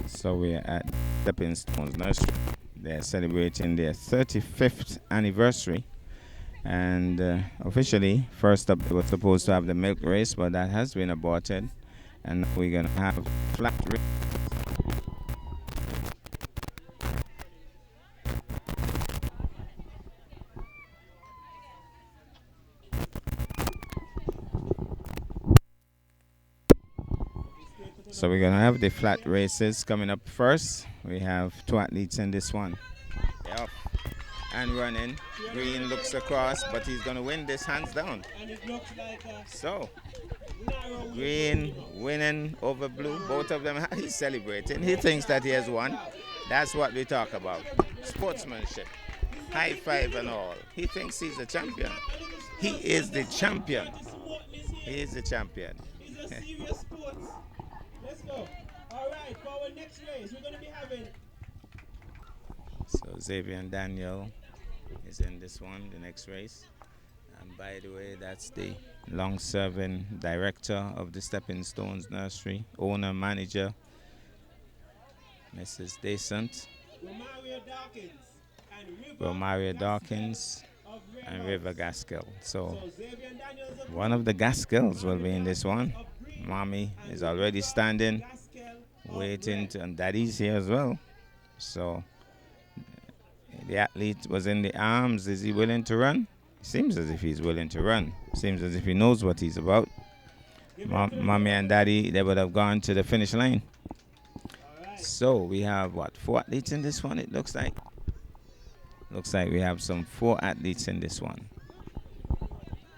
So we're at Stepping Stones Nursery. They're celebrating their 35th anniversary. And officially, first up, they were supposed to have the milk race, but that has been aborted. And we're going to have flat race. So we're going to have the flat races coming up first. We have two athletes in this one. They're off and running. Green looks across, but he's going to win this hands down. So, Green winning over Blue. Both of them, he's celebrating. He thinks that he has won. That's what we talk about. Sportsmanship. High five and all. He thinks he's the champion. He is the champion. He is the champion. Let's go. All right, for our next race, we're going to be having. So Xavier and Daniel is in this one, the next race. And by the way, that's the long-serving director of the Stepping Stones Nursery, owner, manager, Mrs. Descent, Romaria Dawkins, and River Gaskell. So one of the Gaskells will be in this one. Mommy is already standing, waiting, and Daddy's here as well. So the athlete was in the arms. Is he willing to run? Seems as if he's willing to run. Seems as if he knows what he's about. Mommy and Daddy, they would have gone to the finish line. So we have, what, 4 athletes in this one, it looks like? Looks like we have some 4 athletes in this one.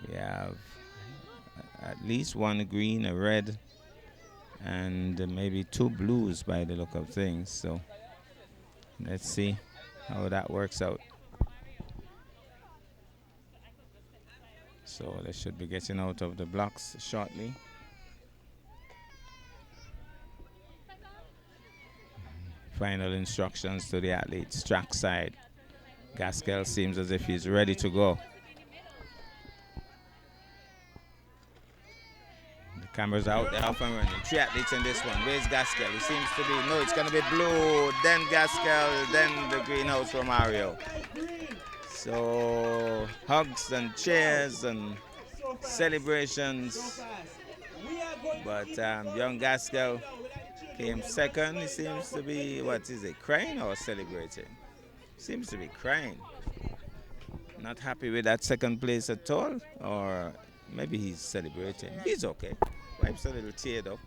We have at least 1 green, a red, and maybe 2 blues by the look of things. So let's see how that works out. So they should be getting out of the blocks shortly. Final instructions to the athletes, track side. Gaskell seems as if he's ready to go. The camera's out, they're off and running. 3 athletes in this one. Where's Gaskell? He seems to be, no, it's going to be Blue, then Gaskell, then the greenhouse from Mario. So hugs and cheers and celebrations. But young Gaskell came second. He seems to be, what is it, crying or celebrating? Seems to be crying. Not happy with that second place at all, or maybe he's celebrating. He's okay. Wipes a little teared up,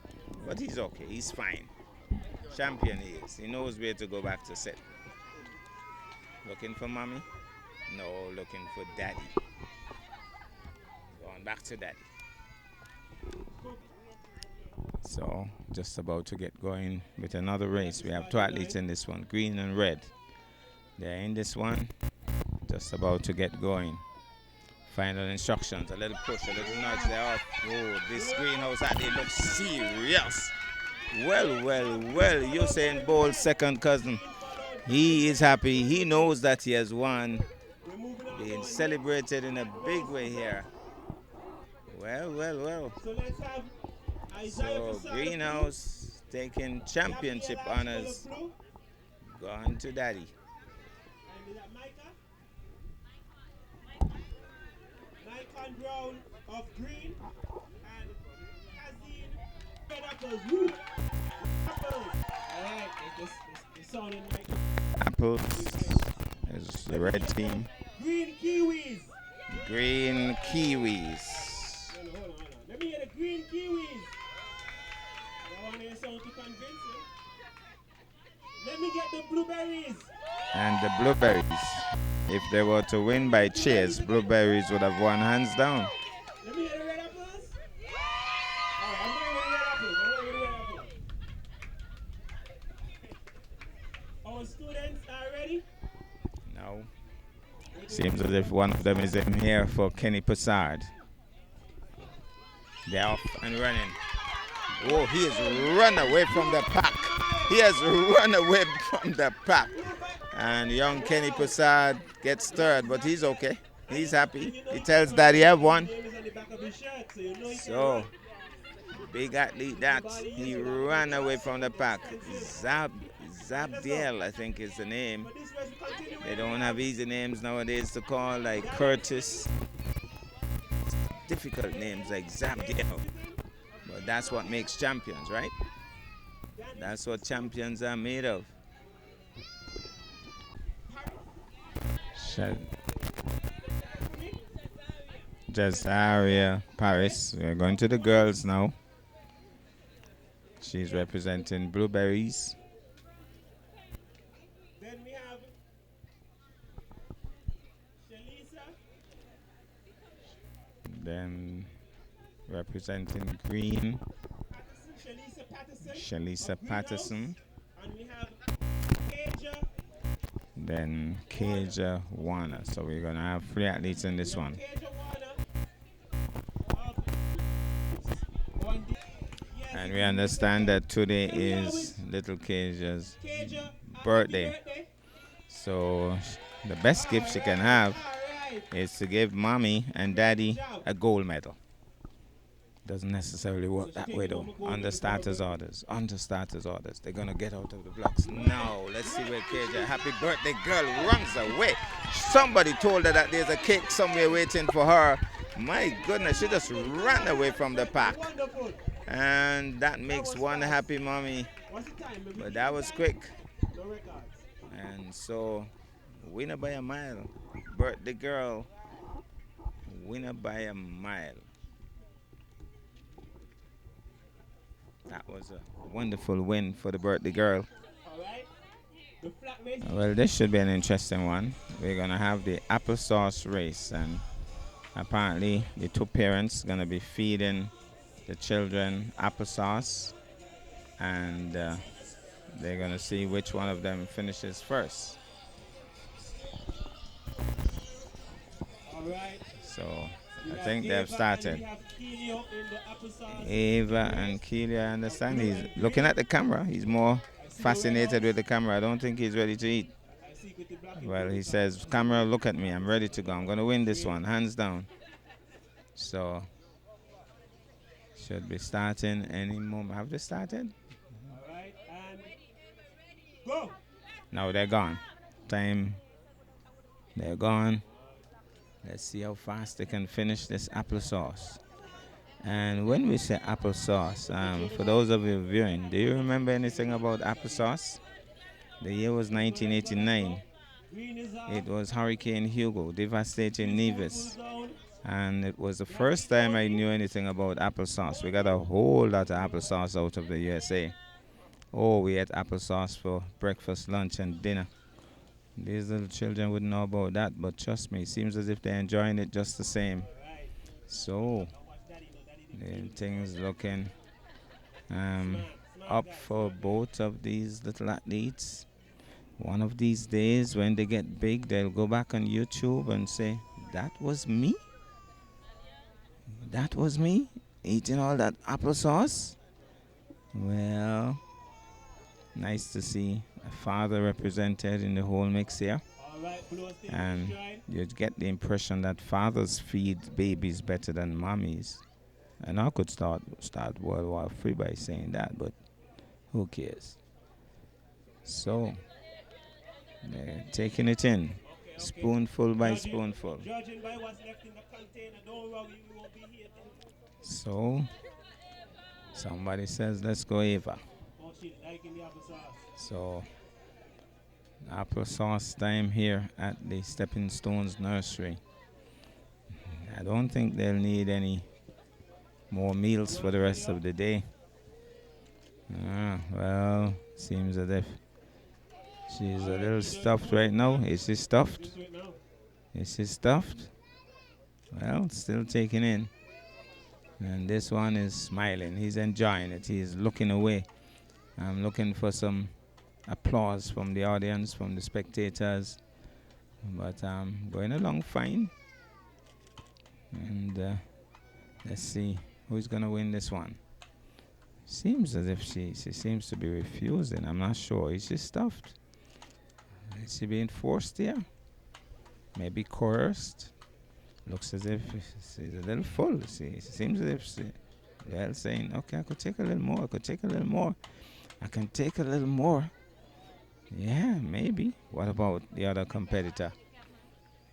but he's okay. He's fine. Champion he is. He knows where to go back to set. Looking for mommy? No, looking for daddy. Going back to daddy. So, just about to get going with another race. We have 2 athletes in this one, green and red. They're in this one, just about to get going. Final instructions, a little push, a little nudge, they're off. Oh, this greenhouse athlete looks serious. Well, Usain Bolt second cousin. He is happy, he knows that he has won. Being celebrated in a big way here. Well. So greenhouse taking championship honors. Gone to daddy. Nikon Brown of green and Kazin red apples. Apples. Alright, it's sounding like Apples is the red team. Green kiwis. Green kiwis. Hold on. Let me hear the green kiwis. I want to hear sound to convince you. Let me get the blueberries. And the blueberries. If they were to win by cheers, blueberries would have won hands down. Let me hear the red apples. Alright, I'm going with the red apples. Our students are ready? No. Seems as if one of them is in here for Kenny Passard. They're off and running. Oh, he has run away from the pack. He has run away from the pack. And young Kenny Passard gets stirred, but he's okay. He's happy. He tells Daddy, I've won. So, Big athlete that. He ran away from the pack. Zabdiel, I think is the name. They don't have easy names nowadays to call, like Curtis. Difficult names like Zabdiel. But that's what makes champions, right? That's what champions are made of. Jazaria Paris. We're going to the girls now. She's representing Blueberries. Then we have Shalisa. Then representing Green, Shalisa Patterson. And we have Kaja. Then Kaja Warner. So we're going to have 3 athletes in this one. And we understand that today is little Kaja's birthday. So the best gift she can have is to give mommy and daddy a gold medal. Doesn't necessarily work that way though. Under starters orders. They're gonna get out of the blocks. No, let's see where Kaja, happy birthday girl, runs away. Somebody told her that there's a cake somewhere waiting for her. My goodness, she just ran away from the pack. And that makes one happy mommy. But that was quick. And so, winner by a mile. Birthday girl, winner by a mile. That was a wonderful win for the birthday girl. Well, this should be an interesting one. We're going to have the applesauce race. And apparently, the 2 parents going to be feeding the children applesauce. And they're going to see which one of them finishes first. So I think they've started. Ava and Keely, I understand. He's looking at the camera. He's more fascinated with the camera. I don't think he's ready to eat. Well, he says, camera, look at me. I'm ready to go. I'm going to win this one, hands down. So, should be starting any moment. Have they started? All right, and go. No, they're gone. Time. They're gone. Let's see how fast they can finish this applesauce. And when we say applesauce, for those of you viewing, do you remember anything about applesauce? The year was 1989. It was Hurricane Hugo devastating Nevis. And it was the first time I knew anything about applesauce. We got a whole lot of applesauce out of the USA. Oh, we ate applesauce for breakfast, lunch, and dinner. These little children wouldn't know about that, but trust me, it seems as if they're enjoying it just the same. So, things looking up for both of these little athletes. One of these days, when they get big, they'll go back on YouTube and say, that was me? That was me? Eating all that applesauce? Well, nice to see a father represented in the whole mix here. And you get the impression that fathers feed babies better than mommies. And I could start World War III by saying that, but who cares? So, they're taking it in, spoonful by spoonful. So, somebody says, let's go Ava. So, applesauce time here at the Stepping Stones Nursery. I don't think they'll need any more meals for the rest of the day. Well, seems as if she's a little stuffed right now. Is she stuffed? Is she stuffed? Well, still taking in. And this one is smiling. He's enjoying it. He's looking away. I'm looking for some applause from the audience, from the spectators. But I'm going along fine. And let's see who's going to win this one. Seems as if she seems to be refusing. I'm not sure. Is she stuffed? Is she being forced here? Maybe coerced? Looks as if she's a little full. It seems as if Well, saying, okay, I could take a little more. I could take a little more. I can take a little more. Yeah, maybe. What about the other competitor?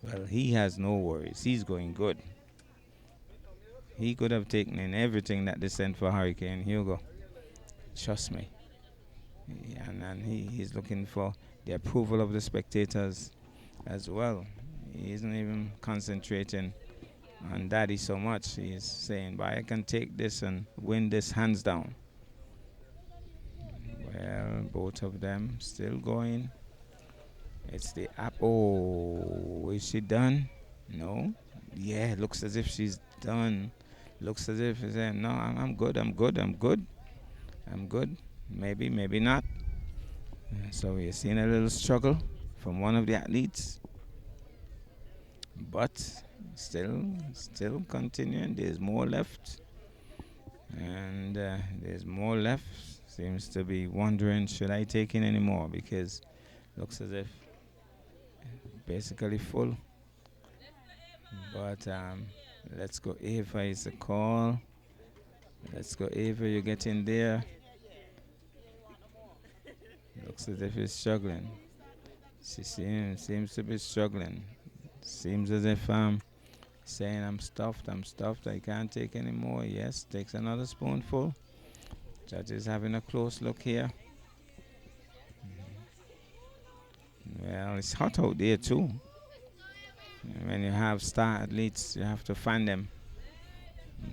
Well, he has no worries. He's going good. He could have taken in everything that they sent for Hurricane Hugo. Trust me. And he's looking for the approval of the spectators as well. He isn't even concentrating on Daddy so much. He's saying, "But I can take this and win this hands down." Well, both of them still going. It's the apple. Oh, is she done? No. Yeah, looks as if she's done. Looks as if she's saying, "No, I'm good. I'm good. I'm good. I'm good." Maybe, maybe not. So we're seeing a little struggle from one of the athletes, but still continuing. There's more left, and there's more left. Seems to be wondering, should I take in any more? Because looks as if basically full. But let's go. Ava is a call. Let's go, Ava. You get in there. Looks as if he's struggling. She seems to be struggling. Seems as if saying I'm stuffed, I can't take any more. Yes, takes another spoonful. Judge is having a close look here. Well, it's hot out there too. When you have star athletes, you have to find them.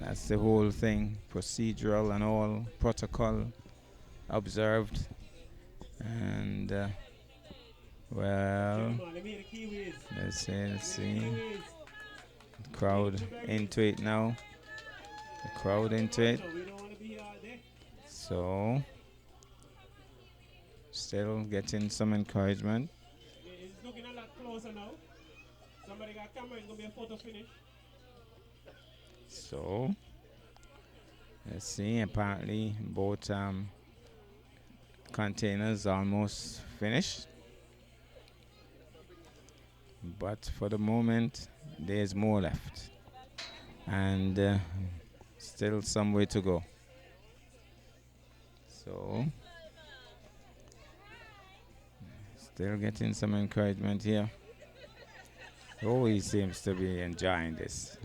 That's the whole thing, procedural and all, protocol observed. And well, let's see. The crowd into it now. The crowd into it. So, still getting some encouragement. It's looking a lot closer now. Somebody got camera, it's going to be a photo finish. So, let's see. Apparently, both containers almost finished. But for the moment, there's more left. And still some way to go. So, still getting some encouragement here. Oh, he seems to be enjoying this.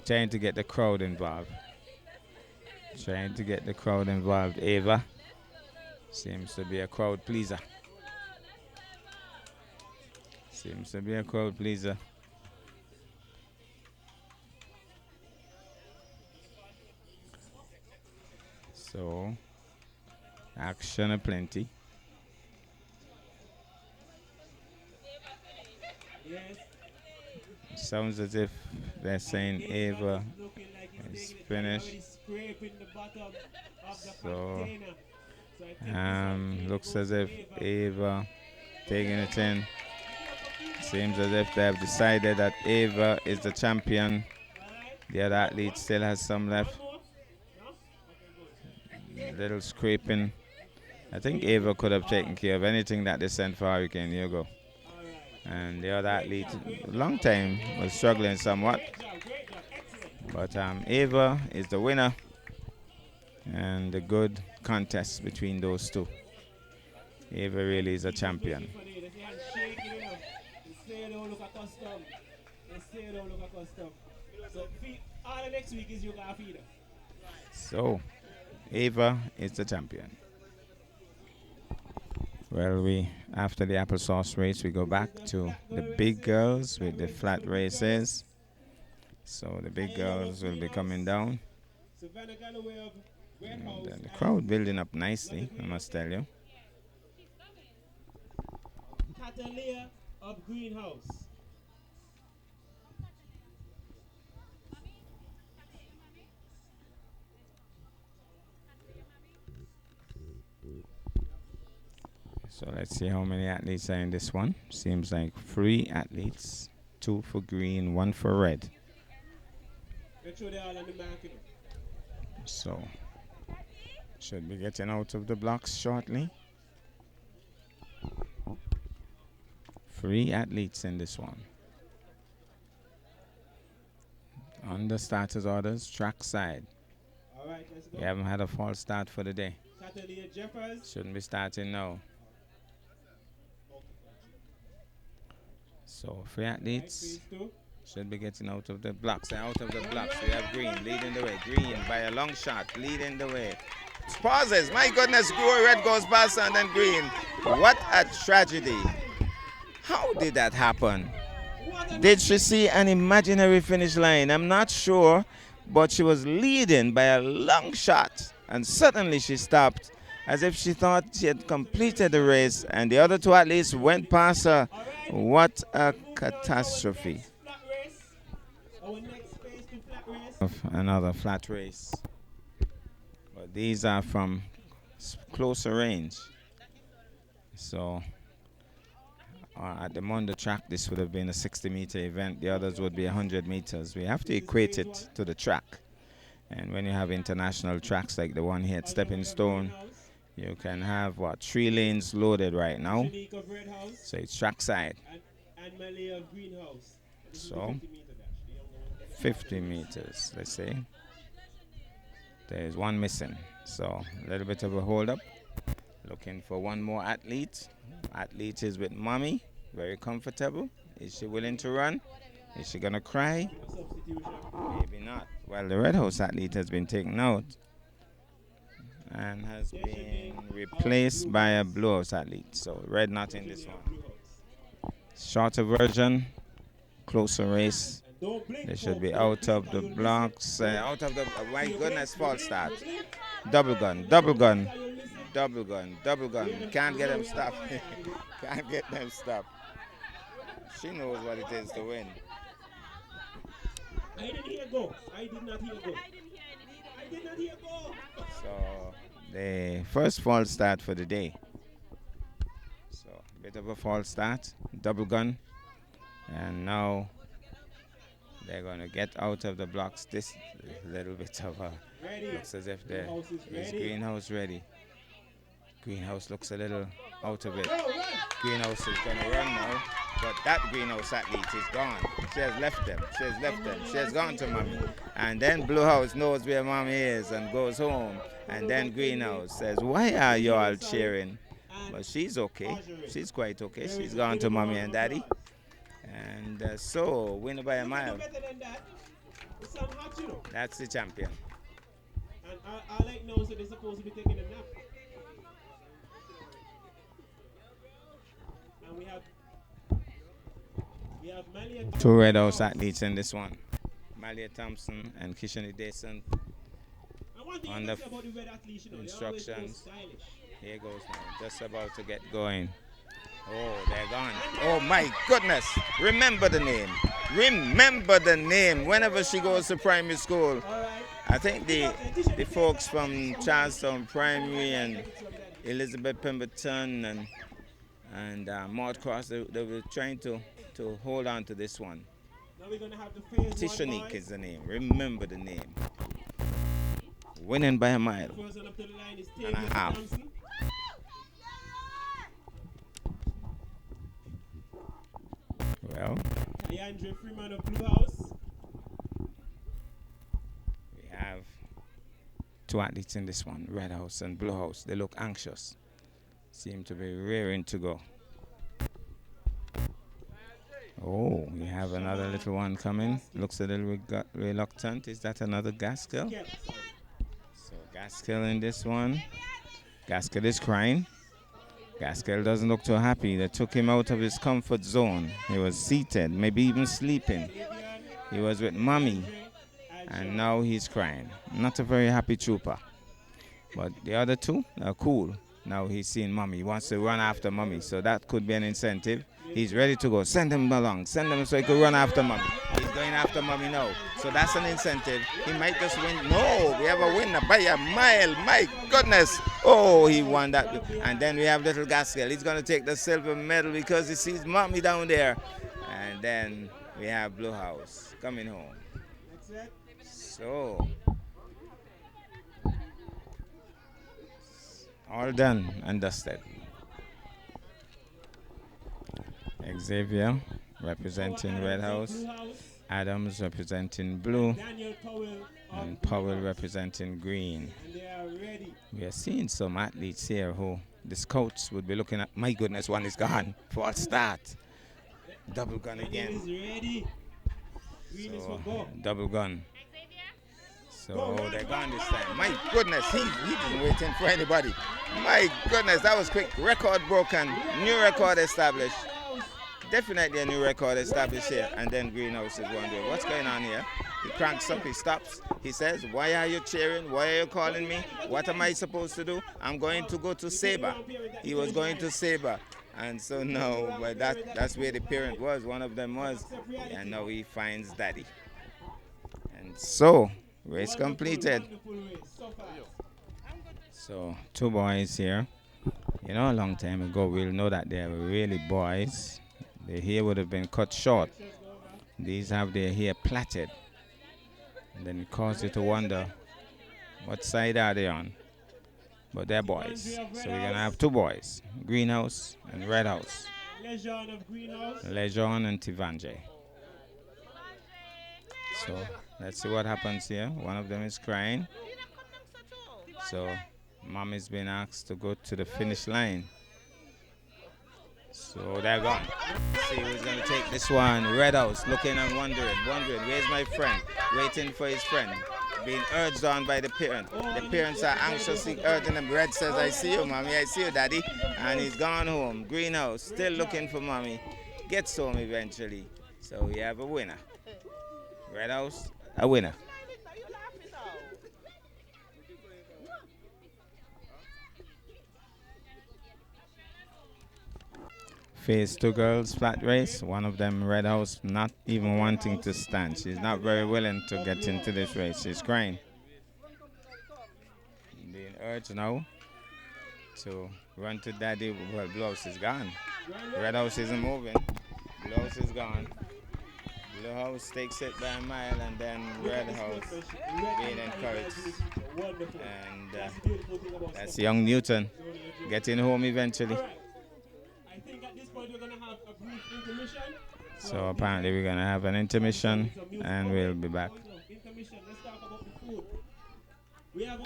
Trying to get the crowd involved. Trying to get the crowd involved. Ava seems to be a crowd pleaser. Seems to be a crowd pleaser. So, action aplenty. Yes. Sounds as if they're saying Ava is finished. So, looks as if Ava taking it in. Seems as if they have decided that Ava is the champion. The other athlete still has some left. Little scraping. I think Ava could have taken care of anything that they sent for Hurricane Hugo. And the other athlete, long time, was struggling somewhat. But Ava is the winner. And a good contest between those two. Ava really is a champion. So, Ava is the champion. Well, after the applesauce race, we go back to the big girls with the flat races. So the big girls will be coming down. And then the crowd building up nicely, I must tell you. Catalea of Greenhouse. So let's see how many athletes are in this one. Seems like 3 athletes, 2 for green, 1 for red. So, should be getting out of the blocks shortly. 3 athletes in this one. On the starters orders, track side. Let's go. We haven't had a false start for the day. Catalina Jeffers. Shouldn't be starting now. So 3 athletes Phase 2. should be getting out of the blocks. And out of the blocks, we have Green leading the way. Green by a long shot, leading the way. Pauses. My goodness, Red goes past and then Green. What a tragedy. How did that happen? Did she see an imaginary finish line? I'm not sure, but she was leading by a long shot. And suddenly she stopped as if she thought she had completed the race. And the other 2 athletes went past her. What a catastrophe. Flat race. Our next phase 2 flat race. Of another flat race. But these are from closer range. So at the Mondo track, this would have been a 60-meter event. The others would be 100 meters. We have to equate it to the track. And when you have international tracks like the one here at Stepping Stone, you can have, 3 lanes loaded right now. So it's trackside. And Malay of Greenhouse. So 50 meters, let's say. There's one missing. So a little bit of a hold up. Looking for one more athlete. Athlete is with mommy. Very comfortable. Is she willing to run? Is she going to cry? Maybe not. Well, the Red House athlete has been taken out and has been replaced by a Blue House athlete. So red not in this one. Shorter version, closer race. They should be out of the blocks. Out of the, my goodness, false start. Double gun, double gun, double gun, double gun. Can't get them stopped. Can't get them stopped. She knows what it is to win. I didn't hear go. I did not hear go. I did not hear go. So the first false start for the day. So a bit of a false start, double gun, and now they're going to get out of the blocks. This little bit of a looks as if the Greenhouse ready. Greenhouse looks a little out of it. Greenhouse is going to run now, but that Greenhouse athlete is gone. She has left them. She has left them. She has gone to mommy. And then Blue House knows where mommy is and goes home. And then Greenhouse says, "Why are you all cheering?" But she's okay. She's quite okay. She's gone to mommy and daddy. And so, winner by a mile. That's the champion. And I like now, so they're supposed to be taking a nap. And we have Malia. 2 Red House athletes in this one. Malia Thompson and Kishani Dason. On the instructions. Here goes now. Just about to get going. Oh, they're gone. Oh my goodness. Remember the name. Remember the name. Whenever she goes to primary school. I think the folks from Charlestown Primary and Elizabeth Pemberton and Maud Cross, they were trying to hold on to this one. Now we're gonna have the phase Tishonique is the name. Remember the name. Winning by a mile and a half. Well, Leandre Freeman of Blue House. We have 2 athletes in this one, Red House and Blue House. They look anxious. Seem to be rearing to go. Oh, we have another little one coming. Looks a little reluctant. Is that another Gaskell? So Gaskell in this one. Gaskell is crying. Gaskell doesn't look too happy. They took him out of his comfort zone. He was seated, maybe even sleeping. He was with mommy, and now he's crying. Not a very happy trooper. But the other 2 are cool. Now he's seeing mommy. He wants to run after mommy, so that could be an incentive. He's ready to go. Send him along. Send him so he can run after mommy. He's going after mommy now. So that's an incentive. He might just win. No, we have a winner by a mile. My goodness. Oh, he won that. And then we have little Gaskell. He's going to take the silver medal because he sees mommy down there. And then we have Blue House coming home. So, all done and dusted. Xavier representing Red House. Adams representing blue, Daniel Powell and of Powell Greenhouse. representing green. And they are ready. We are seeing some athletes here who the scouts would be looking at. My goodness, one is gone. False start. Double gun Daniel again. is ready. Green is for go. Double gun. So Go, run, they're gone run, this run. time. My goodness, he didn't waiting for anybody. My goodness, that was quick. Record broken. New record established. Definitely a new record established here. And then Greenhouse is wondering what's going on here. He cranks up, he stops. He says, why are you cheering? Why are you calling me? What am I supposed to do? I'm going to go to Sabre. He was going to Sabre. And so no, but that's where the parent was. One of them was. And now he finds daddy. And so, race completed. So, two boys here. You know, a long time ago, we'll know that they were really boys. Their hair would have been cut short. These have their hair plaited. And then it causes you to wonder, what side are they on? But they're boys. So we're going to have two boys, Greenhouse and Red House. Lejeune of Greenhouse. Lejeune and Tivanje. So let's see what happens here. One of them is crying. So mommy's been asked to go to the finish line. So they're gone. Let's see who's going to take this one. Red House looking and wondering, where's my friend? Waiting for his friend. Being urged on by the parent. The parents are anxiously urging him. Red says, I see you, mommy. I see you, daddy. And he's gone home. Greenhouse still looking for mommy. Gets home eventually. So we have a winner. Red House, a winner. Phase 2 girls flat race. One of them, Red House, not even wanting to stand. She's not very willing to get into this race. She's crying. Being urged now to run to daddy. Well, Blue House is gone. Red House isn't moving. Blue House is gone. Blue House takes it by a mile, and then Red House being encouraged. And that's young Newton getting home eventually. I think at this point we're going to have a brief intermission. So apparently we're going to have an intermission, and we'll be back. Intermission, let's talk about the food. We have...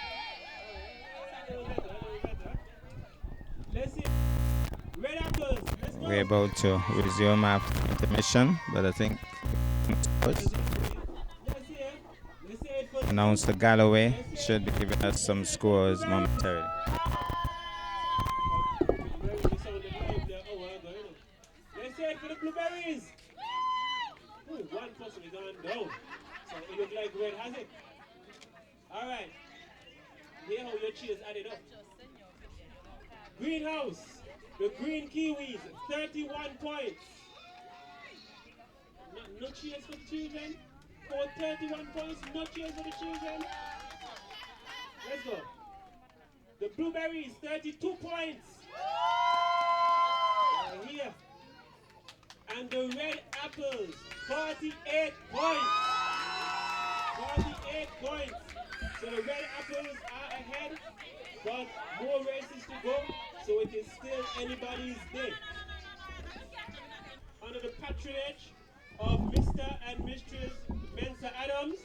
Let's see. Red apples, let's go. We're about to resume after intermission, but I think announce the Galloway should be giving us some scores momentarily. Let's say it for the blueberries. Ooh, one person is on down. So it looks like Red has it. All right. Here how your cheers added up. Greenhouse, the green kiwis, 31 points. No cheers for the children. For 31 points, no cheers for the children. Let's go. The blueberries, 32 points. Here. And the red apples, 48 points. 48 points. So the red apples are ahead, but more races to go, so it is still anybody's day. Under the patronage of Mr. and Mistress Mensa Adams,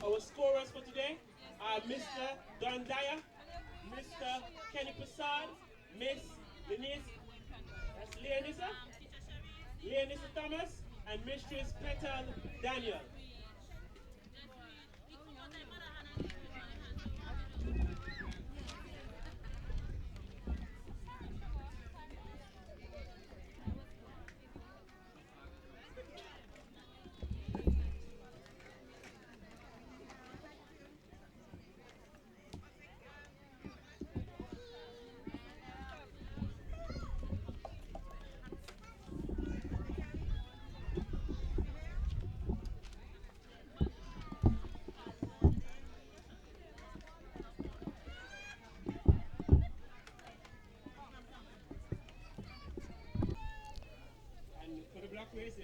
our scorers for today are Mr. Don Dyer, Mr. Kenny Prasad, Miss Denise, that's Leonissa Thomas, and Mistress Petal Daniel.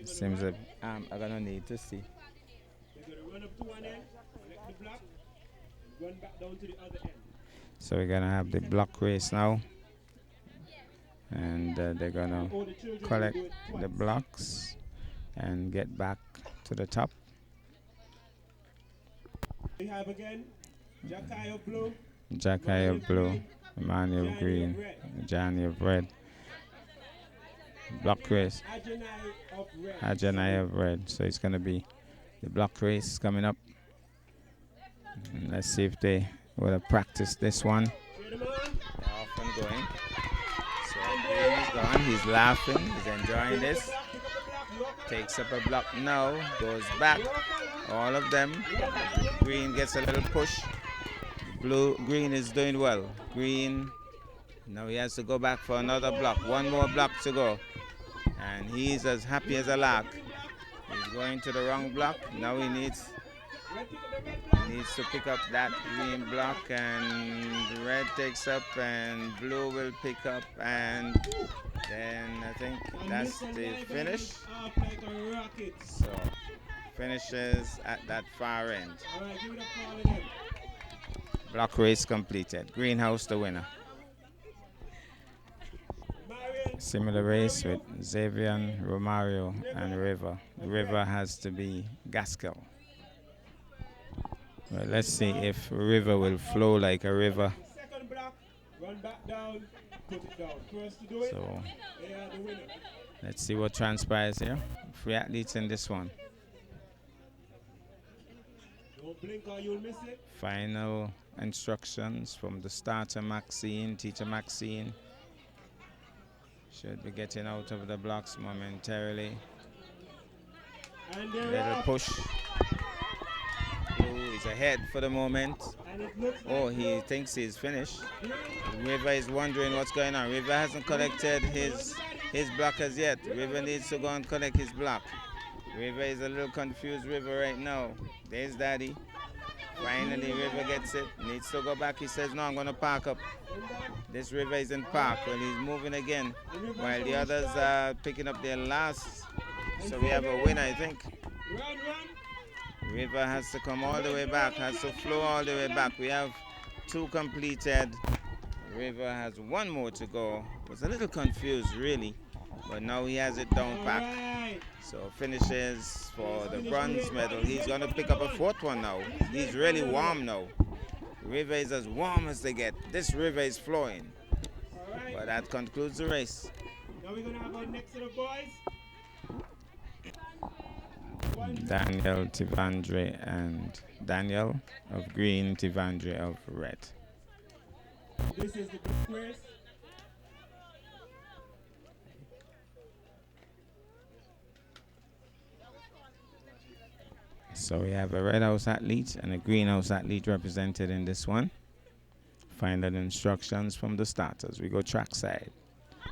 Seems that I'm gonna need to see. They're gonna run up to one end, collect the block, and run back down to the other end. So we're gonna have the block race now, and they're gonna collect the blocks and get back to the top. We have again Jacky of blue, Jacky of blue, Emmanuel of green, Johnny of red. Block race, Adjonai of red. Adjonai of red. So it's going to be the block race coming up. And let's see if they will practice this one. They're off and going. So Green is gone. He's laughing. He's enjoying this. Takes up a block now. Goes back. All of them. Green gets a little push. Green is doing well. Green. Now he has to go back for another block. One more block to go. And he's as happy as a lark. He's going to the wrong block. Now he needs to pick up that green block, and red takes up and blue will pick up, and then I think that's the finish. So finishes at that far end. Block race completed. Greenhouse the winner. Similar race with Xavier, Romario, and River. River has to be Gaskell. Well, let's see if River will flow like a river. So let's see what transpires here. 3 athletes in this one. Final instructions from the starter Maxine, teacher Maxine. Should be getting out of the blocks momentarily. Little push. Blue is ahead for the moment. Oh, he thinks he's finished. River is wondering what's going on. River hasn't collected his block as yet. River needs to go and collect his block. River is a little confused. River right now. There's Daddy. Finally, River gets it. Needs to go back. He says, no, I'm going to park up. This River is in park. Well, he's moving again while the others are picking up their last. So we have a winner, I think. River has to come all the way back, has to flow all the way back. We have 2 completed. River has 1 more to go. Was a little confused, really. But now he has it down packed. So finishes for the bronze medal. He's going to pick up a 4th one now. He's really warm now. River is as warm as they get. This river is flowing. But that concludes the race. Now we're going to have our next set of boys. Daniel, Tivandre, and Daniel of green, Tivandre of red. This is the group race. So we have a red house athlete and a greenhouse athlete represented in this one. Final instructions from the starters. We go trackside.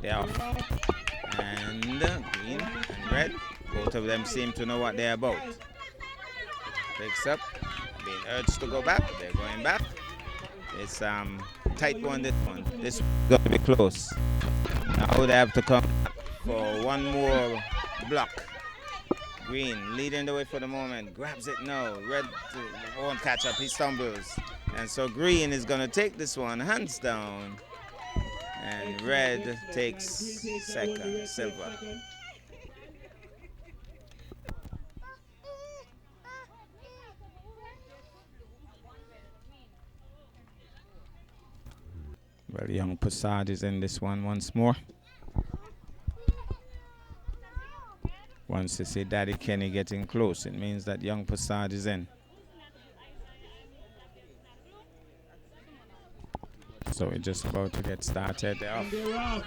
They're off. And green and red. Both of them seem to know what they're about. Picks up. Being urged to go back. They're going back. It's tight one, this one. This one's going to be close. Now they have to come back for 1 more block. Green leading the way for the moment. Grabs it now. Red won't catch up. He stumbles. And so green is going to take this one hands down. And red takes second, silver. Well, young Passad is in this one once more. Once you see Daddy Kenny getting close, it means that young Passad is in. So we're just about to get started. They're off.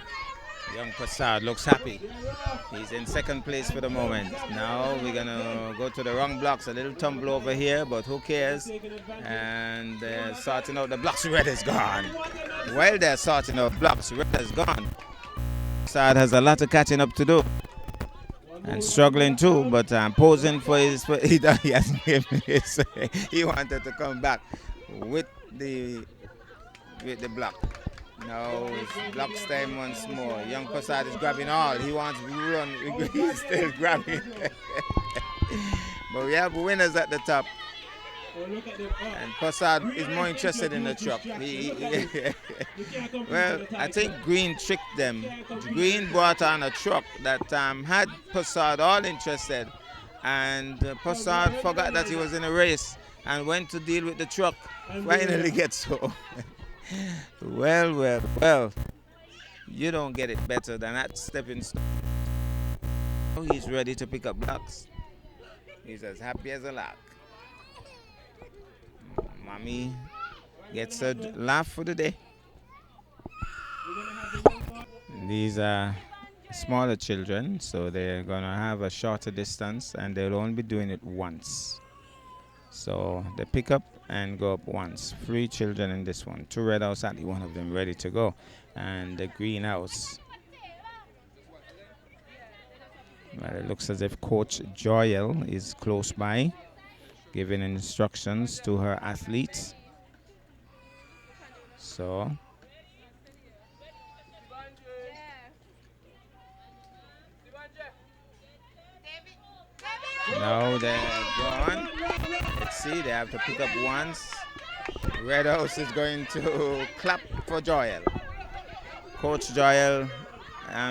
Young Passad looks happy. He's in second place for the moment. Now we're going to go to the wrong blocks. A little tumble over here, but who cares? And they're sorting out the blocks. Red is gone. While they're sorting out blocks, red is gone. Passad has a lot of catching up to do. And struggling too, but posing for his, he hasn't given his. He wanted to come back with the block. Now it's blocks time once more. Young Passad is grabbing all. He wants to run. He's still grabbing. But we have winners at the top. And Passad is more interested in the truck. Well, I think Green tricked them. Green brought on a truck that had Passad all interested. And Passad forgot that he was in a race. and went to deal with the truck. And Finally gets home. Well, well, well. You don't get it better than that Stepping Stone. He's ready to pick up blocks. He's as happy as a lark. Mommy gets a laugh for the day. These are smaller children, so they're gonna have a shorter distance and they'll only be doing it once. So they pick up and go up once. 3 children in this one. 2 red house, only one of them ready to go. And the greenhouse. Well, it looks as if Coach Joyel is close by, giving instructions to her athletes. So now they're gone. Let's see, they have to pick up once. Red House is going to clap for Joyel. Coach Joyel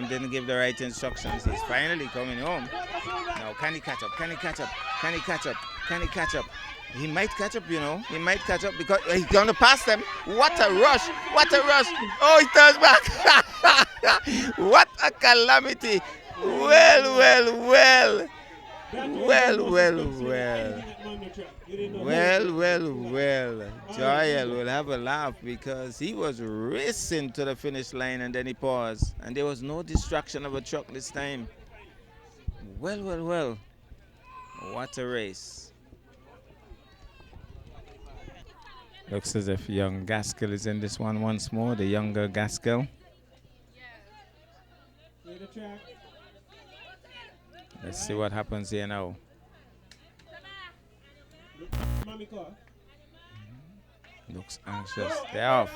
didn't give the right instructions. He's finally coming home. Now, can he catch up? Can he catch up? Can he catch up? Can he catch up? He might catch up, you know. He might catch up because he's going to pass them. What a rush. What a rush. Oh, he turns back. What a calamity. Well, well, well. Well, well, well. Well, well, well. Joyel will have a laugh because he was racing to the finish line and then he paused. And there was no distraction of a truck this time. Well, well, well. What a race. Looks as if young Gaskell is in this one once more, the younger Gaskell. Let's see what happens here now. Looks anxious. They're off.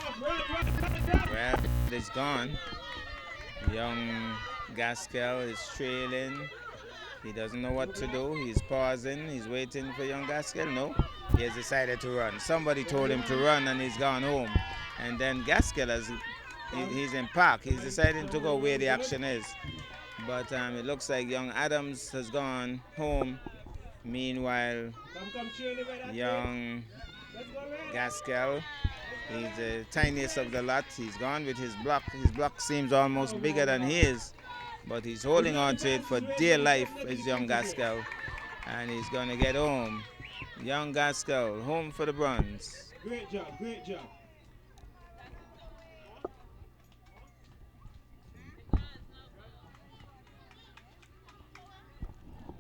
Well, it's gone. Young Gaskell is trailing. He doesn't know what to do. He's pausing. He's waiting for young Gaskell. No, he has decided to run. Somebody told him to run and he's gone home. And then Gaskell, he's in park. He's deciding to go where the action is. But it looks like young Adams has gone home. Meanwhile, young Gaskell, he's the tiniest of the lot. He's gone with his block. His block seems almost bigger than his, but he's holding on to it for dear life, is young Gaskell. And he's going to get home. Young Gaskell, home for the bronze. Great job, great job.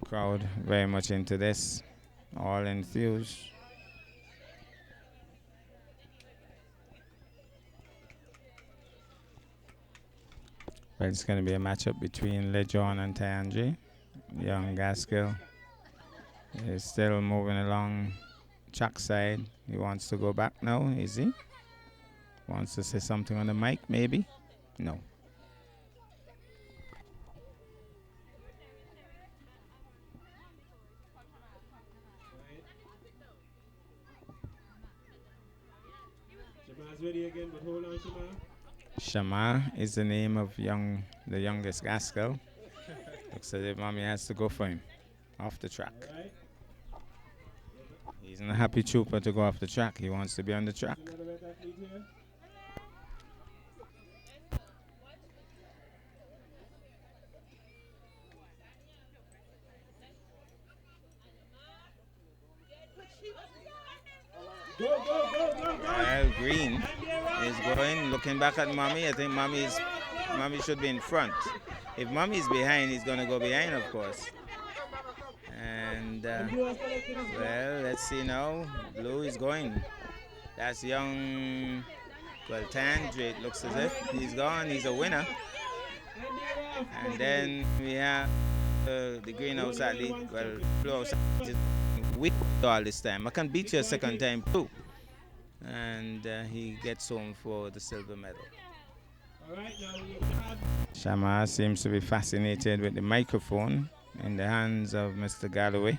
Crowd very much into this, all enthused. But it's going to be a matchup between Lejon and Tyandre. Young Gaskell is still moving along track side. He wants to go back now, is he? Wants to say something on the mic, maybe? No. Ready again, but hold on, Shamar is the name of the youngest Gaskell. Looks as if mommy has to go for him off the track. Right. He's not a happy trooper to go off the track. He wants to be on the track. Well, Green is going, looking back at mommy. I think mommy should be in front. If mommy is behind, he's going to go behind, of course. And, well, let's see now. Blue is going. That's young, well, Tyandre, it looks as if. He's gone. He's a winner. And then we have the greenhouse athlete, well, blue house athlete. We all this time. I can beat you a second time too. And he gets home for the silver medal. Shamar seems to be fascinated with the microphone in the hands of Mr. Galloway.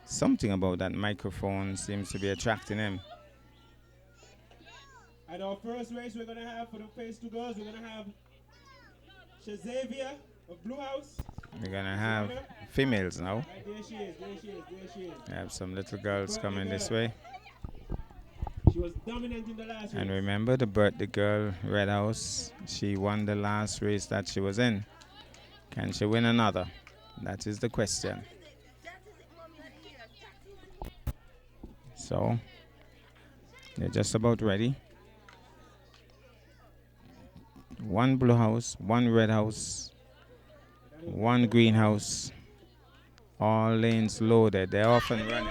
Something about that microphone seems to be attracting him. At our first race we're going to have for the phase 2 girls, we're going to have Shazavia of Blue House. We're going to have females now. Right, there she is, there she is, there she is. We have some little girls coming this way. She was dominant in the last race. And remember the birthday girl, Red House, she won the last race that she was in. Can she win another? That is the question. So, they're just about ready. One blue house, one red house, one green house. All lanes loaded. They're off and running.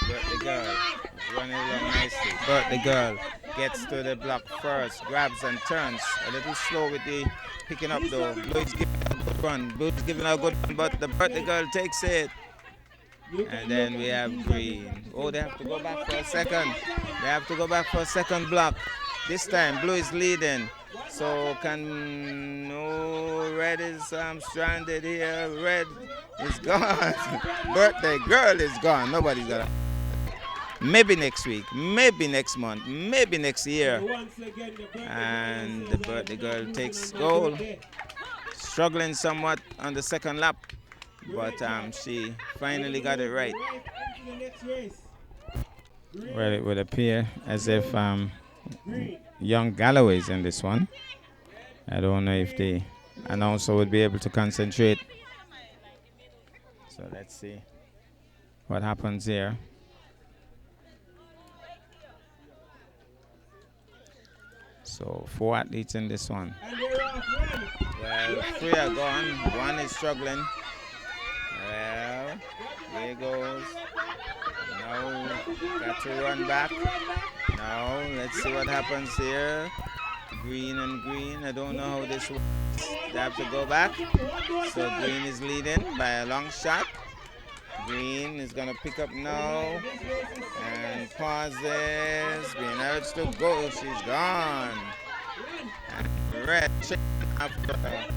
Birthday girl is running along nicely. Birthday girl gets to the block first, grabs and turns. A little slow with the picking up though. Blue is giving a good run. Blue is giving a good run, but the birthday girl takes it. And then we have green. Oh, they have to go back for a second. They have to go back for a second block. This time, blue is leading. So red is stranded here. Red is gone. Birthday girl is gone. Nobody's gonna. Maybe next week, maybe next month, maybe next year. And the birthday girl takes goal. Struggling somewhat on the second lap, but she finally got it right. Well, it would appear as if young Galloway's in this one. I don't know if the announcer would be able to concentrate. So let's see what happens here. So 4 athletes in this one. Well, 3 are gone. 1 is struggling. Well, here goes. No, got to run back. Now, let's see what happens here. Green and green. I don't know how this works. They have to go back. So green is leading by a long shot. Green is going to pick up now. And pauses. Being urged to go. She's gone. And red after her.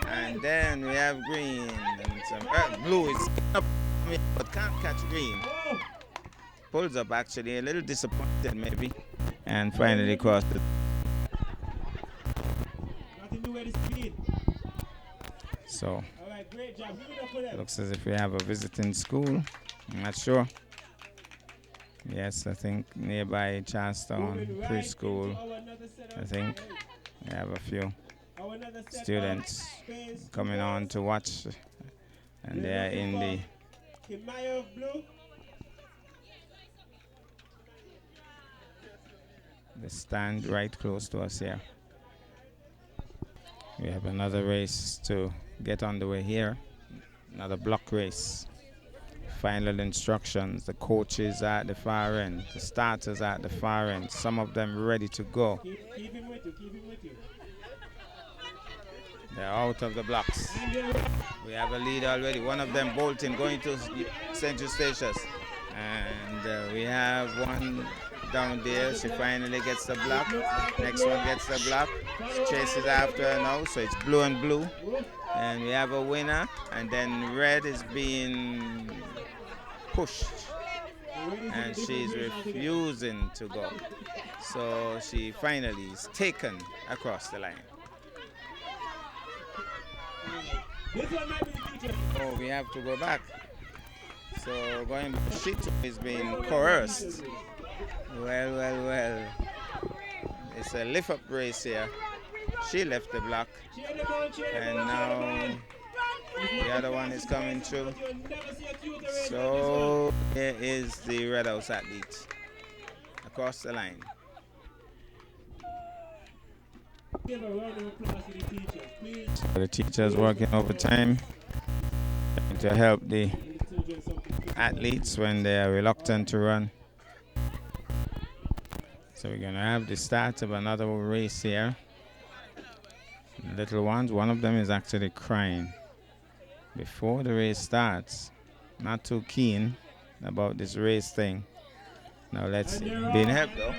And then we have green. And some blue is up, but can't catch green. Pulls up actually. A little disappointed maybe. And finally crossed it. So, looks as if we have a visiting school. I'm not sure. Yes, I think nearby Charlestown Preschool. I think we have a few students coming on to watch. And they are in the stand right close to us here. We have another race to get underway here. Another block race. Final instructions. The coaches are at the far end. The starters are at the far end. Some of them ready to go. Keep him with you. They're out of the blocks. We have a lead already. One of them bolting, going to St. Eustatius. And we have one down there. She finally gets the block. Next one gets the block. She chases after her now. So it's blue and blue. And we have a winner. And then red is being pushed. And she's refusing to go. So she finally is taken across the line. Oh, we have to go back. So going back, Shito is being coerced. Well. It's a lift-up race here. She left the block. And now the other one is coming through. So here is the Red House athlete across the line. The teachers working overtime to help the athletes when they are reluctant to run. So we're going to have the start of another race here. Little ones, one of them is actually crying before the race starts. Not too keen about this race thing. Now let's see. Being helped though.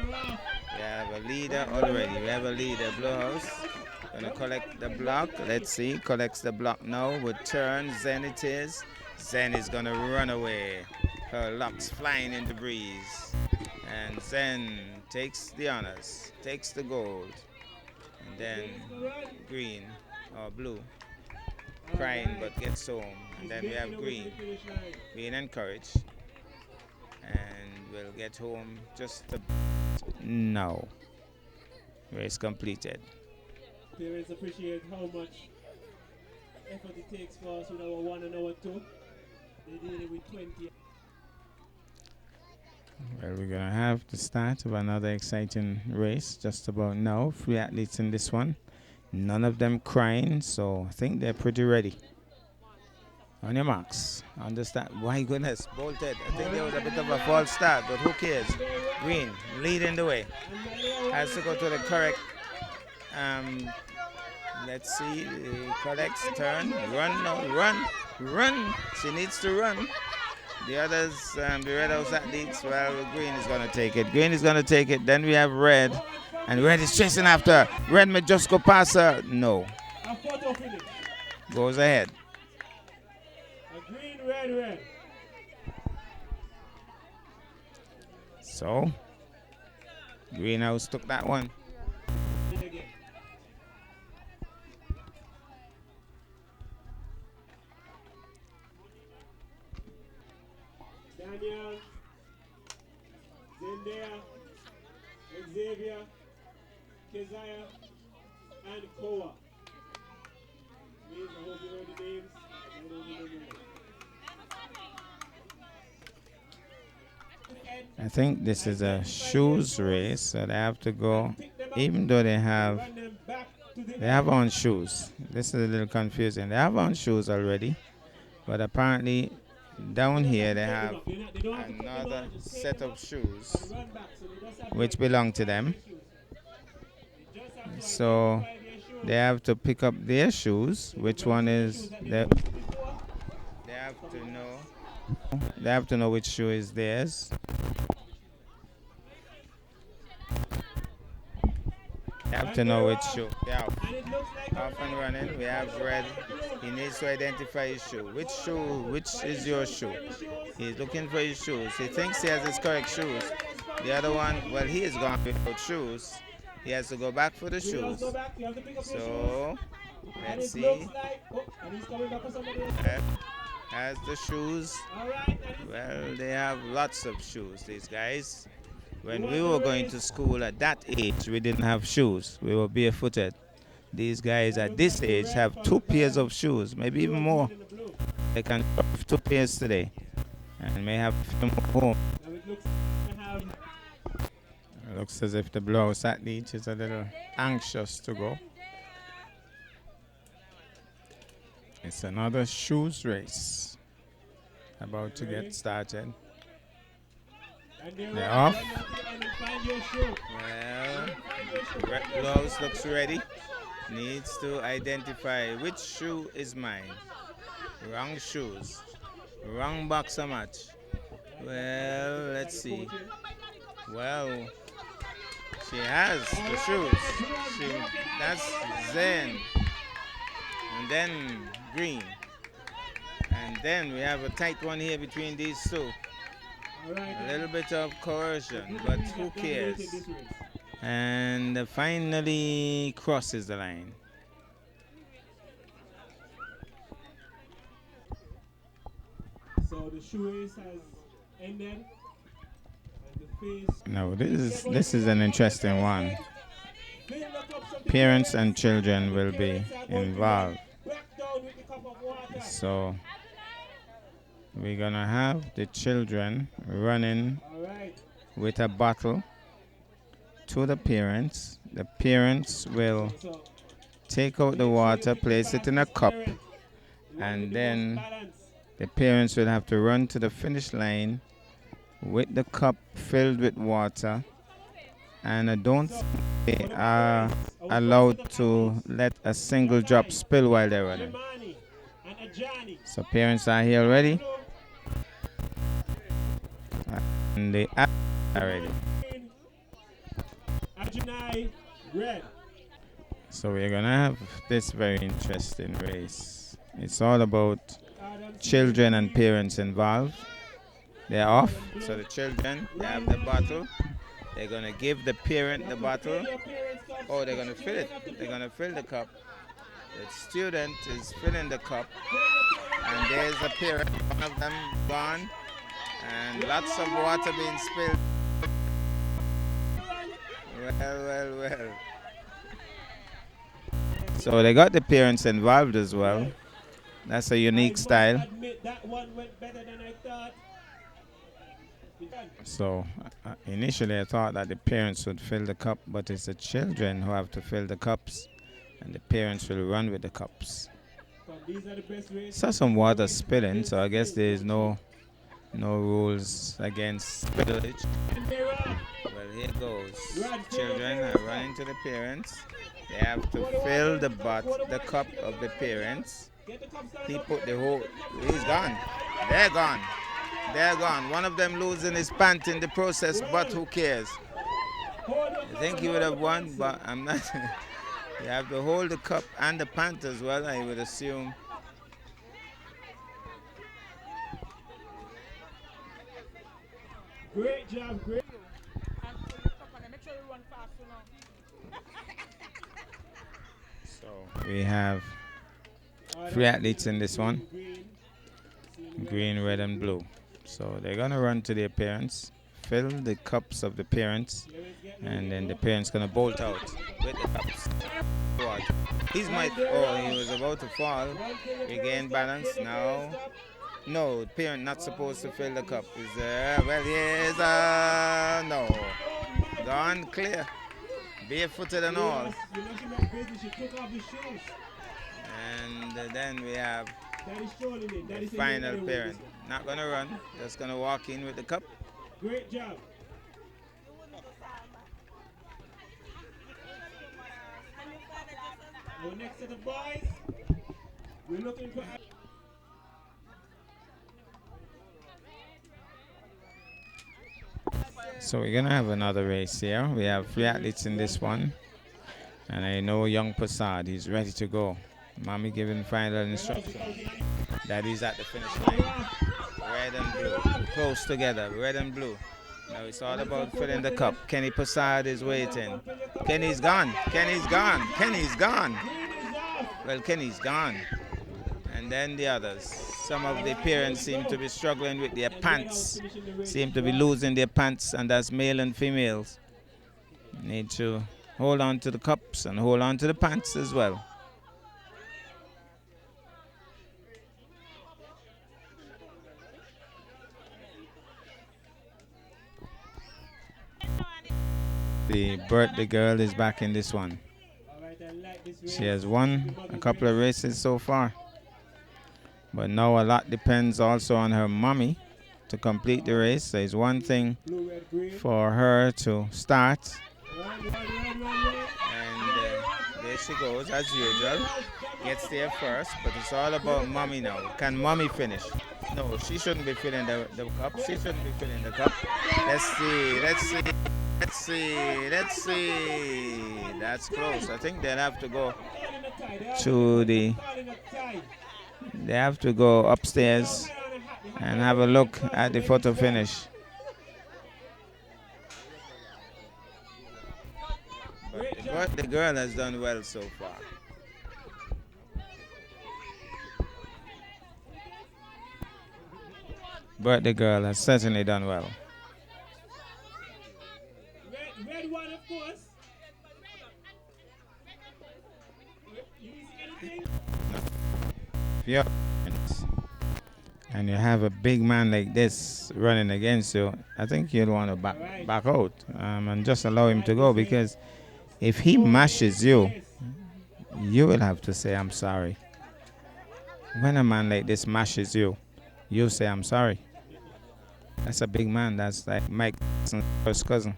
We have a leader already. We have a leader, Blue House. Gonna collect the block. Let's see. Collects the block now. With turn. Zen it is. Zen is gonna run away. Her locks flying in the breeze. And Zen takes the honors. Takes the gold. And then green or blue. Crying but gets home. And then we have green. Being encouraged. And we'll get home just a No. Race completed. Parents appreciate how much effort it takes for us with our 1 and our 2. They did it with 20. Well, we're going to have the start of another exciting race just about now. 3 athletes in this one. None of them crying, so I think they're pretty ready. On your marks. Understand? My goodness, bolted. I think there was a bit of a false start, but who cares? Green, leading the way. Has to go to the correct. Let's see. Collects, turn, run, no, run. She needs to run. The others, the red house athletes, well, green is going to take it. Green is going to take it. Then we have red. And red is chasing after. Red may just go past her. No. Goes ahead. Green, red. So, greenhouse took that one. Daniel, Zendaya, Xavier, Keziah, and Koa. Please, I hope you know the names. I don't know the names. I think this is a shoes race, so they have to go, even though they have on shoes. This is a little confusing. They have on shoes already, but apparently down here they have another set of shoes which belong to them. So they have to pick up their shoes. Which one is they have to know which shoe is theirs. They have to know which shoe. Yeah. Off and running. We have red. He needs to identify his shoe. Which is your shoe? He's looking for his shoes. He thinks he has his correct shoes. The other one, well, he is gone without shoes. He has to go back for the shoes. So, let's see. Has the shoes. Well, they have lots of shoes, these guys. When we were going to school at that age, we didn't have shoes. We were barefooted. These guys at this age have 2 pairs of shoes, maybe even more. They can have 2 pairs today and may have a few more home. It looks as if the blouse athlete is a little anxious to go. It's another shoes race about to get started. They're off. Well, red blouse looks ready. Needs to identify which shoe is mine. Wrong shoes. Wrong boxer match. Well, let's see. Well, she has the shoes. That's Zen. And then green. And then we have a tight one here between these two. A little bit of coercion, but who cares? And finally crosses the line. So the shoe race has ended. No, this is an interesting one. Parents and children will be involved. So we're gonna have the children running with a bottle to the parents. The parents will take out the water, place it in a cup, and then the parents will have to run to the finish line with the cup filled with water. And I don't think they are allowed to let a single drop spill while they're running. So parents are here already. And they are ready. So we're gonna have this very interesting race. It's all about children and parents involved. They're off. So the children, they have the bottle. They're gonna give the parent the bottle. Oh, they're gonna fill it. They're gonna fill the cup. The student is filling the cup. And there's the parent, one of them gone. And lots of water being spilled. Well. So they got the parents involved as well. That's a unique style. Admit that one went better than I thought. So initially I thought that the parents would fill the cup, but it's the children who have to fill the cups, and the parents will run with the cups. So these are the best ways. Saw some water spilling, so I guess there's no rules against spillage. Well, here goes. Children are running to the parents. They have to fill the cup of the parents. He put the whole. He's gone. They're gone. They're gone. One of them losing his pant in the process, but who cares? I think he would have won, but I'm not. You have to hold the cup and the pant as well, I would assume. Great job, great. So we have 3 athletes in this one. Green, red, and blue. So they're going to run to their parents, fill the cups of the parents, and then the parents going to bolt out with the cups. He was about to fall. Regain balance now. No, parent not supposed to fill the cup. Is there? Well, here's no. Gone clear. Barefooted and all. And then we have the final parent. Not going to run. Just going to walk in with the cup. Great job. Our next set of boys. We're looking for. So we're going to have another race here. We have 3 athletes in this one. And I know young Passad, he's ready to go. Mommy giving final instruction. Daddy's at the finish line. Red and blue. Close together. Red and blue. Now it's all about filling the cup. Kenny Passad is waiting. Kenny's gone. Kenny's gone. Kenny's gone. Well, Kenny's gone. And then the others. Some of the parents seem to be struggling with their pants. Seem to be losing their pants, and that's male and females. Need to hold on to the cups and hold on to the pants as well. The birthday girl is back in this one. She has won a couple of races so far. But now a lot depends also on her mommy to complete the race. There's one thing for her to start. And there she goes, as usual. Gets there first, but it's all about mommy now. Can mommy finish? No, she shouldn't be filling the cup. She shouldn't be filling the cup. Let's see. That's close. I think they'll have to go to they have to go upstairs and have a look at the photo finish. But the girl has done well so far. But the girl has certainly done well. Red one, of course. You see anything? Yeah. And you have a big man like this running against you, I think you'd want to back out and just allow him to go, because if he mashes you, you will have to say, I'm sorry. When a man like this mashes you, you say, I'm sorry. That's a big man. That's like Mike Tyson's first cousin.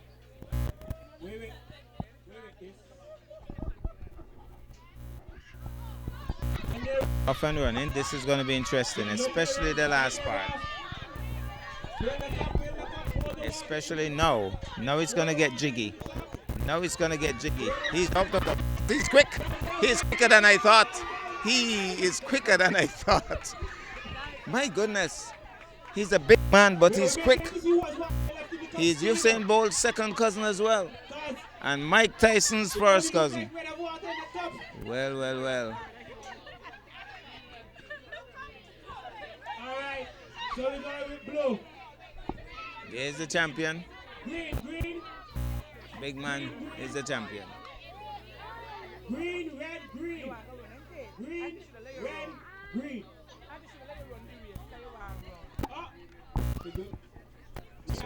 Off and running. This is going to be interesting, especially the last part. Especially now. Now it's going to get jiggy. He's up. He's quick. He's quicker than I thought. He is quicker than I thought. My goodness. He's a big man, but he's quick. He's Usain Bolt's second cousin as well. And Mike Tyson's first cousin. Well. So we're going with blue. Here's the champion. Green. Big man is the champion. Green, red, green. Green, red, green. So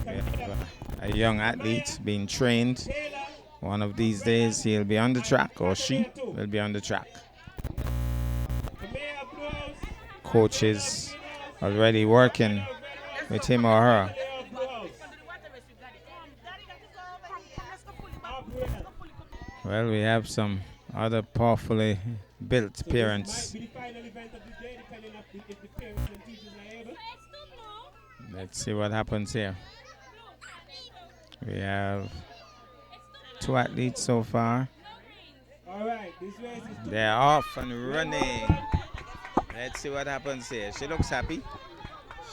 we have a young athlete being trained. One of these days he'll be on the track, or she will be on the track. Coaches already working with him or her. Well, we have some other powerfully built parents. Let's see what happens here. We have 2 athletes so far. They're off and running. Let's see what happens here. She looks happy.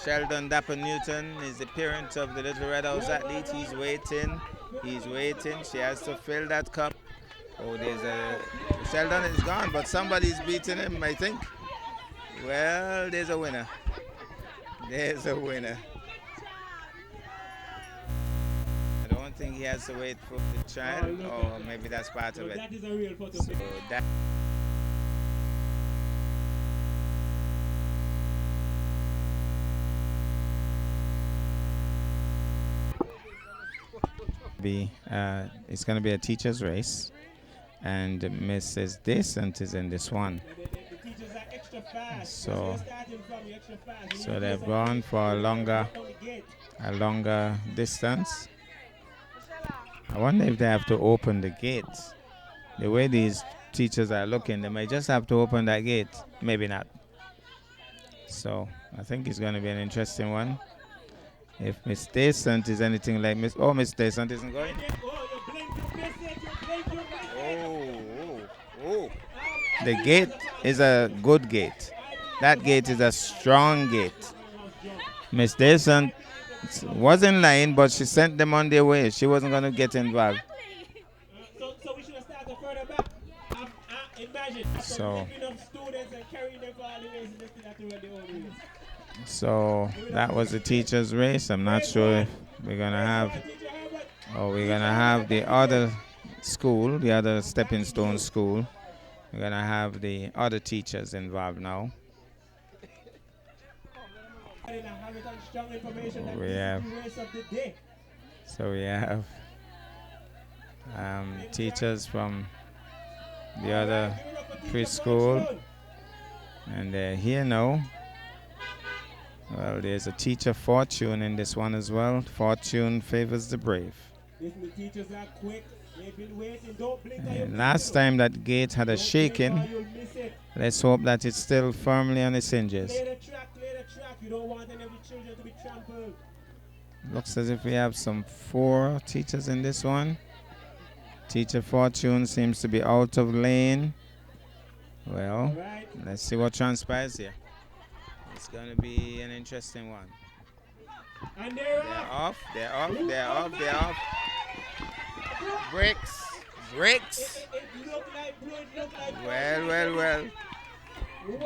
Sheldon Dapper Newton is the parent of the Little Red House athlete. He's waiting. He's waiting. She has to fill that cup. Oh, Sheldon is gone, but somebody's beating him, I think. Well, there's a winner. There's a winner. I don't think he has to wait for the child, or maybe that's part of it. That is a real photo. So that it's going to be a teacher's race, and Mrs. Descent is in this one. So they've gone for a longer distance. I wonder if they have to open the gate. The way these teachers are looking, they may just have to open that gate. Maybe not. So I think it's going to be an interesting one. If Miss Descent is anything like Miss Descent isn't going. Oh. The gate is a good gate. That gate is a strong gate. Miss Descent was in line, but she sent them on their way. She wasn't going to get involved. So we should have started further back. Imagine students and carrying them for all the ways to run their own race. So that was the teacher's race. I'm not sure if we're going to have, the other school, the other Stepping Stones school. We're going to have the other teachers involved now. We have teachers from the other preschool, and they're here now. Well, there's a teacher fortune in this one as well. Fortune favors the brave. Listen, the teachers are quick. They've been waiting. Don't blink. Last time that gate had a shaking. Let's hope that it's still firmly on its hinges. Clear the track. You don't want any of the children to be trampled. Looks as if we have some 4 teachers in this one. Teacher Fortune seems to be out of lane. Well, let's see what transpires here. It's going to be an interesting one. And they're off. Bricks. It look like Well.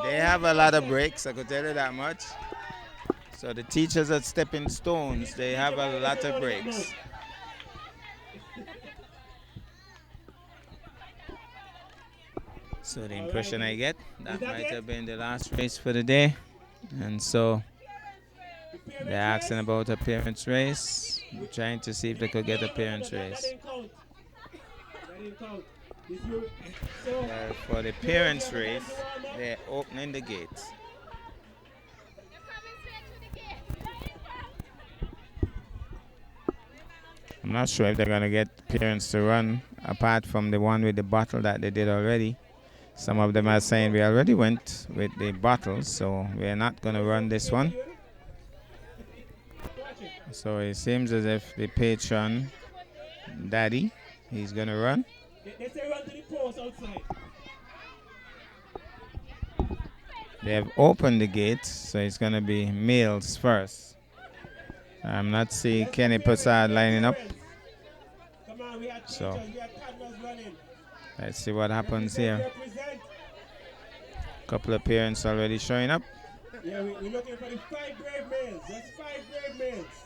They have a lot of breaks, I could tell you that much. So the teachers at Stepping Stones, they have a lot of breaks. So the impression I get, that might have been the last race for the day. And so they're asking about a parents' race, trying to see if they could get a parents' race. For the parents' race, they're opening the gates. I'm not sure if they're going to get parents to run, apart from the one with the bottle that they did already. Some of them are saying we already went with the bottles, so we're not going to run this one. So it seems as if the patron daddy, he's going to run. They say run to the post outside. They have opened the gate, so it's going to be males first. I'm not seeing Kenny Passard lining up. So let's see what happens here. Couple of parents already showing up. Yeah, we're looking for the 5 brave males. That's 5 brave males.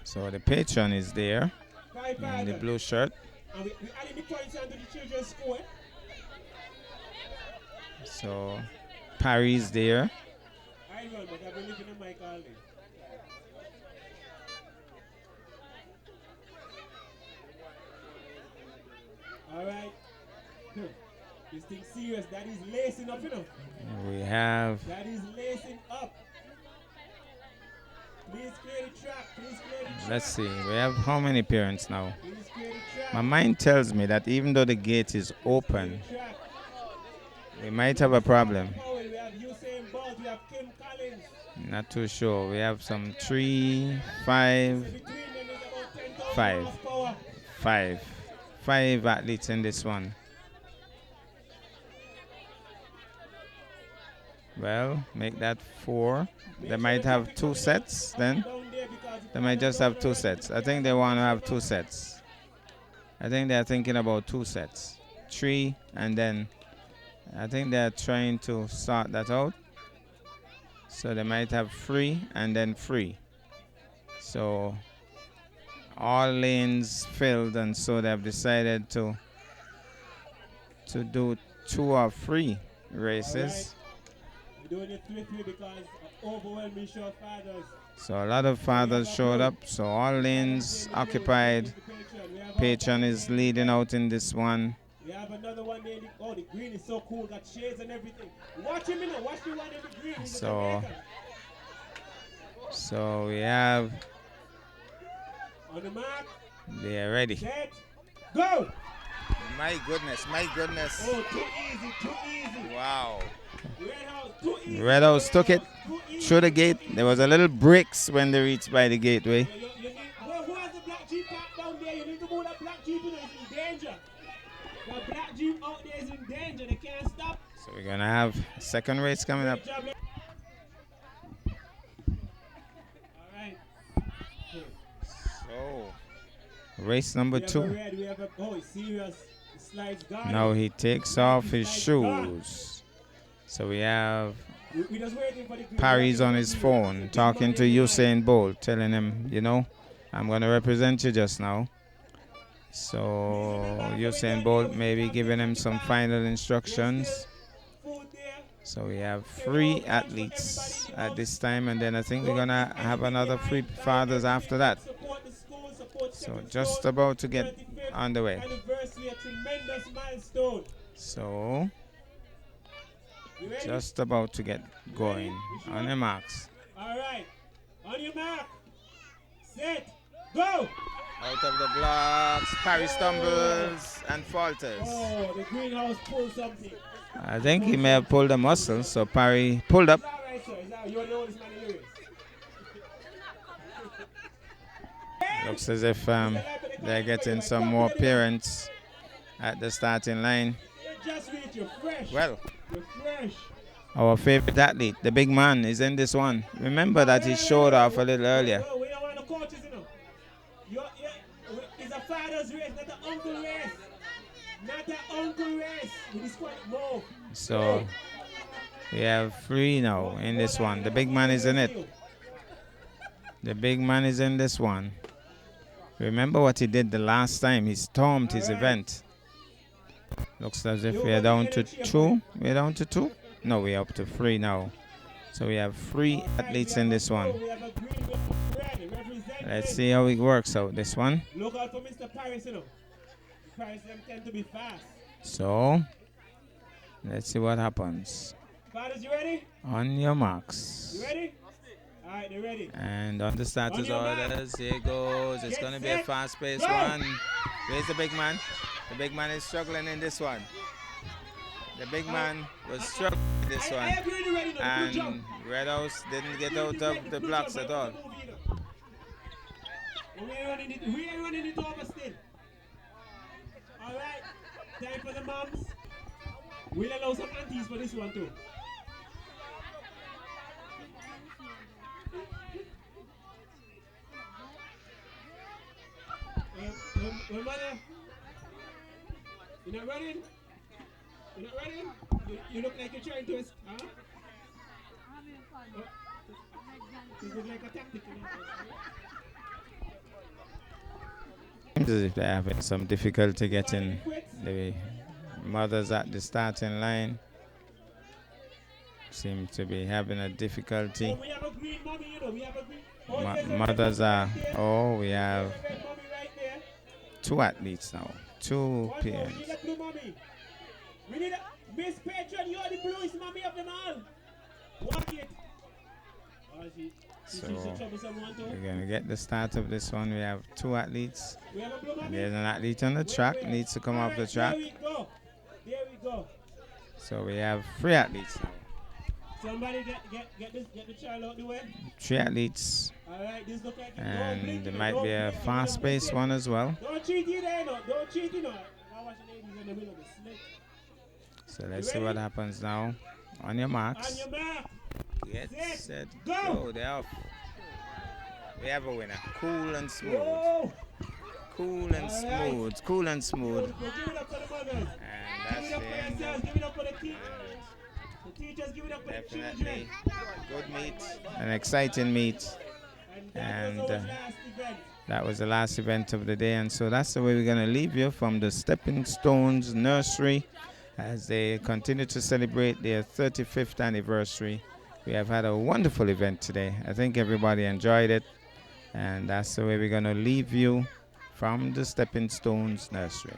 So the patron is there Five in the fathers. blue shirt. And we adding the points onto the children's score. So Paris there. I run, but I've been living in my all day. All right. This thing serious. That is lacing up, you know. We have That is lacing up. Please clear the track. Please clear the track. let's see, we have how many parents now? Please clear the track. My mind tells me that even though the gate is open, Track. we might have a problem. We have Usain Bolt. We have Kim Collins. Not too sure. We have some 3, 5, Between them is about 10,000 Five. horsepower. 5 athletes in this one. Well, make that 4. They might have 2 sets then. Down there because They might just have 2 sets. I think they want to have 2 sets. I think they're thinking about 2 sets. 3, and then I think they're trying to sort that out. So they might have 3 and then 3. So all lanes filled, and so they've decided to do 2 or 3 races. we're doing it swiftly because of overwhelming show of fathers. So a lot of fathers showed up. So all lanes occupied. Patron is leading out in this one. We have another one there. Oh, the green is so cool. Got shades and everything. Watch him, you know. Watch the one in the green. He's a So Jamaican. so we have, On the mark, they're ready. set, go! My goodness. Oh, too easy, too easy. Wow. Red House, too easy. Red House took it Too easy. through the gate. There was a little bricks when they reached by the gateway. You need, who has the black Jeep parked down there? You need to move that black Jeep, you know, it's in danger. The black Jeep out there is in danger. They can't stop. So we're gonna have a second race coming up. Great job. All right. So race number 2. We have a oh, it's serious. The slide's gone. Now he takes off his shoes. So we have We just waiting for the green. Paris on his phone talking to Usain Bolt, telling him, you know, I'm going to represent you just now. So Usain Bolt may be giving him some final instructions. Food there. So we have 3 athletes at this time, and then I think we're going to have another 3 fathers after that. Support the school, support So Stepping just Stones about to get 35th on the way. Anniversary, a tremendous milestone. So You ready? just about to get going. On your marks. All right. On your mark. Set. Go. Out of the blocks, Paris stumbles and falters. Oh, the greenhouse pulled something. I think he may have pulled a muscle, so Paris pulled up. Is that right, sir? Is that you're the oldest man in the race? Looks as if they're getting some more parents at the starting line. You just reach. You're fresh. Well, You're fresh. our favorite athlete, the big man, is in this one. Remember that he showed off a little earlier. No, we don't want no coaches, you know. It's a father's race, not an uncle race. Not an uncle race. We just quite move. So we have 3 now in this one. The big man is in it. The big man is in this one. Remember what he did the last time. He stormed his event. Looks as if we are down to 2. We're down to 2? No, we're up to 3 now. So we have 3 athletes in this one. We have a green with red representing. Let's see how it works out, this one. Look out for Mr. Paris, you know. Paris them tend to be fast. So let's see what happens. Fathers, you ready? On your marks. You ready? All right, they're ready. And on the starters orders, here goes. It's going to be a fast-paced one. Where's the big man? The big man is struggling in this one. The big man was struggling in this one. And Red House didn't get out of the blocks at all. We ain't running it over still. All right, time for the moms. We'll allow some aunties for this one too. Mother, you not running? You not running? You look like you're trying to, huh? You look like a tactic. You know? seems as if they're having some difficulty getting the mothers at the starting line. Seem to be having a difficulty. We have a green mommy, you know. We have a green. Mothers are. Oh, we have Mommy right there. 2 athletes now. 2 We need parents. a blue mommy. We need a Miss Patron. You are the bluest mommy of them all. Walk it. Oh, So we're going to get the start of this one. We have 2 athletes. We have a blue And mommy. there's an athlete on the track. Needs to come off the track. There we go. There we go. So we have 3 athletes now. Somebody get the child out the way. 3 athletes. All right, this look like And there might be a fast-paced one as well. Don't cheat you there, no. Don't cheat you, no. I watch the ladies in the middle of the snake. So let's see what happens now. On your marks. On your mark. Get set, go. They're off. We have a winner. Cool and smooth. Whoa. Cool and smooth. Right. Cool and smooth. Give it up for the mothers. And Give it up for that's yourselves. Give it up for the teachers. The teachers, give it up for the children. definitely good meet. An exciting meet. And that was the last event of the day. And so that's the way we're going to leave you from the Stepping Stones Nursery as they continue to celebrate their 35th anniversary. We have had a wonderful event today. I think everybody enjoyed it. And that's the way we're going to leave you from the Stepping Stones Nursery.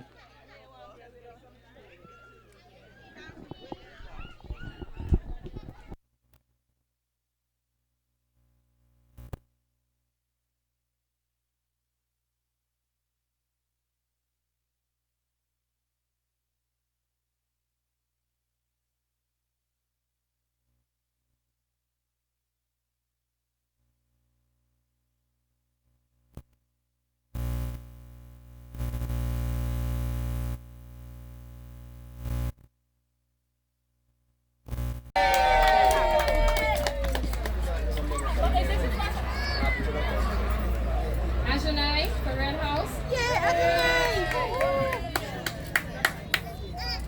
Ashonai for Red House.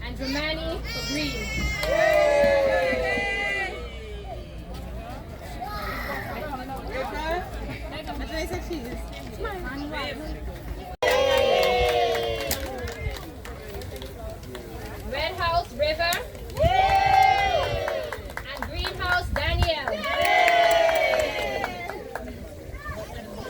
And Romani for Green.